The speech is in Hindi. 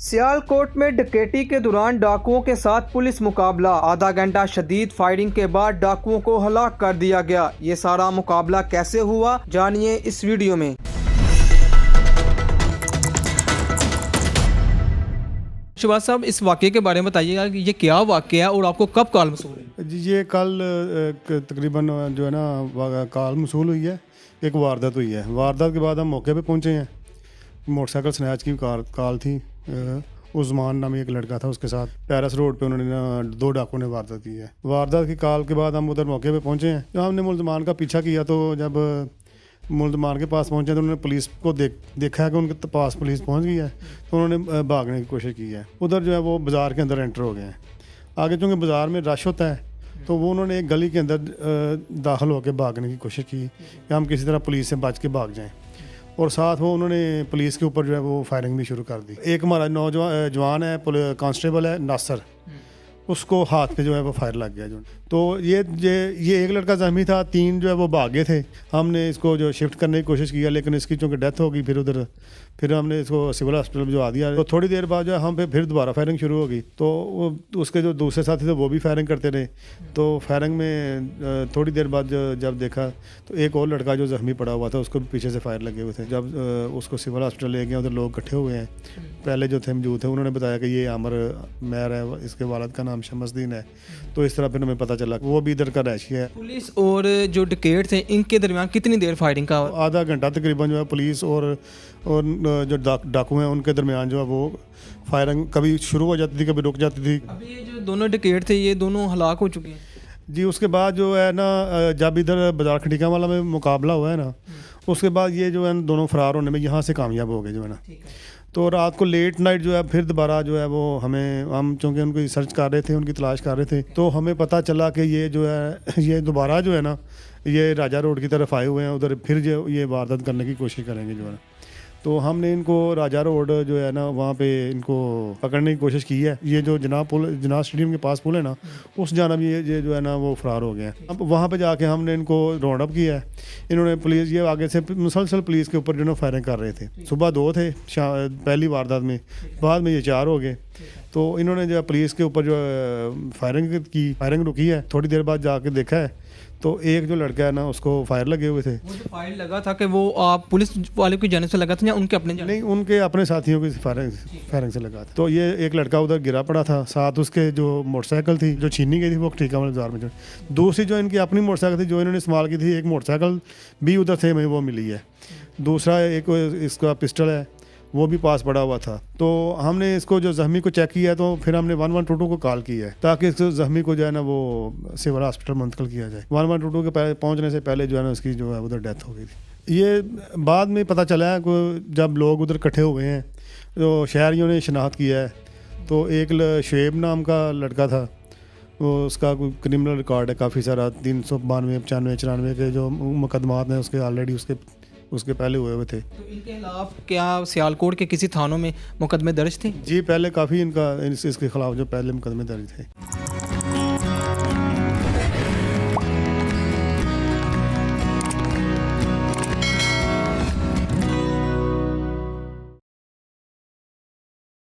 सियालकोट में डकैती के दौरान डाकुओं के साथ पुलिस मुकाबला। आधा घंटा शदीद फायरिंग के बाद डाकुओं को हलाक कर दिया गया। ये सारा मुकाबला कैसे हुआ, जानिए इस वीडियो में। शहबाज साहब, इस वाक़े के बारे में बताइएगा कि ये क्या वाक़या है और आपको कब कॉल मसूल है? जी, ये कल तकरीबन जो है ना कॉल मसूल हुई है, एक वारदात हुई है। वारदात के बाद हम मौके पे पहुंचे हैं। मोटरसाइकिल स्नैच की कॉल थी। उस्मान नामी एक लड़का था, उसके साथ पैरस रोड पे उन्होंने ना 2 डाकुओं ने वारदात की है। वारदात की कॉल के बाद हम उधर मौके पे पहुंचे हैं। जब हमने मुलजमान का पीछा किया तो जब मुलजमान के पास पहुंचे तो उन्होंने पुलिस को देखा है कि उनके पास पुलिस पहुंच गई है, तो उन्होंने भागने की कोशिश की है। उधर जो है वो बाज़ार के अंदर एंटर हो गए हैं। आगे चूँकि बाज़ार में रश होता है तो वो उन्होंने एक गली के अंदर दाखिल होकर भागने की कोशिश की कि हम किसी तरह पुलिस से बच के भाग जाएं, और साथ वो उन्होंने पुलिस के ऊपर जो है वो फायरिंग भी शुरू कर दी। एक हमारा जवान है, कांस्टेबल है नासर, उसको हाथ पे जो है वो फायर लग गया। जो तो ये एक लड़का जख्मी था, 3 जो है वो भागे थे। हमने इसको जो शिफ्ट करने की कोशिश किया, लेकिन इसकी चूँकि डेथ हो गई, फिर हमने इसको सिविल हॉस्पिटल भिजवा दिया। तो थोड़ी देर बाद जो है हम पे फिर दोबारा फायरिंग शुरू हो गई। तो उसके जो दूसरे साथी थे वो भी फायरिंग करते रहे। तो फायरिंग में थोड़ी देर बाद जब देखा तो एक और लड़का जो जख्मी पड़ा हुआ था, उसको पीछे से फायर लगे हुए थे। जब उसको सिविल हॉस्पिटल ले गए, उधर लोग इकट्ठे हुए हैं। पहले जो थे मौजूद थे, उन्होंने बताया कि ये आमर मैर है, इसके वालिद का नाम शमसदीन है। तो इस तरह फिर हमें पता चला वो भी इधर का रैशी है। पुलिस और जो डकैत थे, इनके दरमियान कितनी देर फायरिंग का? आधा घंटा तकरीबन जो है पुलिस और जो डाकू हैं उनके दरमियान जो है वो फायरिंग कभी शुरू हो जाती थी, कभी रुक जाती थी। अभी ये जो दोनों डकैत थे, ये दोनों हलाक हो चुके हैं जी। उसके बाद जो है ना, जब इधर बाजार खटीका वाला में मुकाबला हुआ है ना, उसके बाद ये जो है दोनों फरार होने में यहाँ से कामयाब हो गए जो है ना। तो रात को लेट नाइट जो है फिर दोबारा जो है वो हम चूँकि उनको सर्च कर रहे थे, उनकी तलाश कर रहे थे, तो हमें पता चला कि ये जो है ये दोबारा जो है ना ये राजा रोड की तरफ आए हुए हैं। उधर फिर जो ये वारदात करने की कोशिश करेंगे जो है। तो हमने इनको राजा रोड जो है ना वहाँ पे इनको पकड़ने की कोशिश की है। ये जो जनाब स्टेडियम के पास पुल है ना, उस जानब ये जो है ना वो फरार हो गए हैं। अब वहाँ पे जाके हमने इनको राउंड अप किया है। इन्होंने पुलिस ये आगे से मुसलसल पुलिस के ऊपर जो है फायरिंग कर रहे थे। सुबह 2 थे पहली वारदात में, बाद में ये 4 हो गए। तो इन्होंने जो पुलिस के ऊपर जो फायरिंग रुकी है। थोड़ी देर बाद जाके देखा है तो एक जो लड़का है ना, उसको फायर लगे हुए थे। वो जो फायर लगा था कि वो आप पुलिस वाले की जानिब से लगा था या उनके अपने जानिब? नहीं, उनके अपने साथियों की फायरिंग से लगा था। तो ये एक लड़का उधर गिरा पड़ा था, साथ उसके जो मोटरसाइकिल थी जो छीनी गई थी वो ठीका वाले बाजार में। जो दूसरी जो इनकी अपनी मोटरसाइकिल थी जो इन्होंने इस्तेमाल की थी, एक मोटरसाइकिल भी उधर से हमें वो मिली है। दूसरा एक इसका पिस्टल है, वो भी पास पड़ा हुआ था। तो हमने इसको जो जख्मी को चेक किया, तो फिर हमने 1122 को कॉल की है ताकि इस जख्मी को जो है ना वो सिविल हॉस्पिटल मुंतकिल किया जाए। 1122 के पहुंचने से पहले जो है ना उसकी जो है उधर डेथ हो गई थी। ये बाद में पता चला है कि जब लोग उधर इकट्ठे हुए हैं तो शहरियों ने शनाख्त किया है। तो एक शुएब नाम का लड़का था, वो उसका कोई क्रिमिनल रिकॉर्ड है काफ़ी सारा, 392, 95, 94 के जो मुकदमात हैं उसके ऑलरेडी उसके पहले हुए थे। तो इनके खिलाफ क्या सियालकोट के किसी थानों में मुकदमे दर्ज थे? जी, पहले काफ़ी इसके खिलाफ जो पहले मुकदमे दर्ज थे।